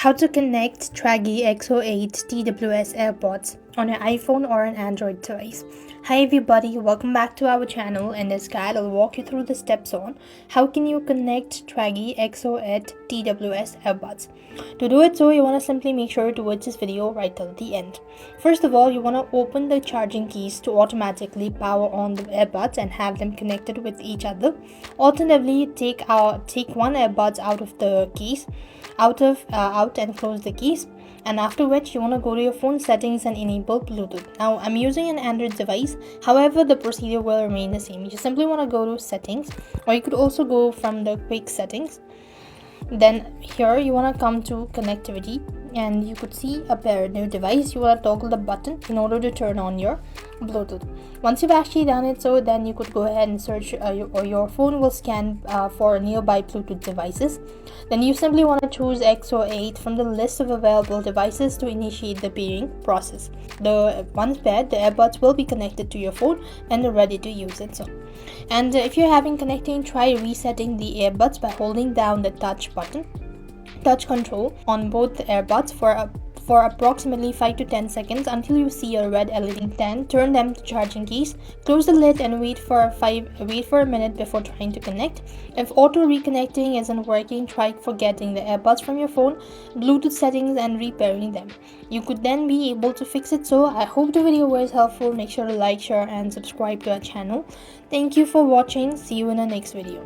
How to connect Tracky X08 TWS AirPods on your iPhone or an Android device. Hi everybody, welcome back to our channel. In this guide, I'll walk you through the steps on how can you connect Tracky X08 TWS AirPods. To do it, you want to simply make sure to watch this video right till the end. First of all, you want to open the charging keys to automatically power on the earbuds and have them connected with each other. Alternatively, take one earbuds out of the keys, out and close the keys, and after which you want to go to your phone settings and enable Bluetooth. Now I'm using an Android device, however the procedure will remain the same. You simply want to go to settings, or you could also go from the quick settings. Then here you want to come to connectivity, and you could see a pair new device. You want to toggle the button in order to turn on your Bluetooth. Once you've actually done it, then you could go ahead and search or your phone will scan for nearby Bluetooth devices. Then you simply want to choose X08 from the list of available devices to initiate the pairing process. Once paired, the earbuds will be connected to your phone and ready to use it. And if you're having connecting, try resetting the earbuds by holding down the touch control on both the earbuds for approximately 5 to 10 seconds until you see a red LED. Then turn them to charging keys, close the lid, and wait for a minute before trying to connect. If auto reconnecting isn't working, try forgetting the earbuds from your phone, Bluetooth settings, and repairing them. You could then be able to fix it. So I hope the video was helpful. Make sure to like, share, and subscribe to our channel. Thank you for watching. See you in the next video.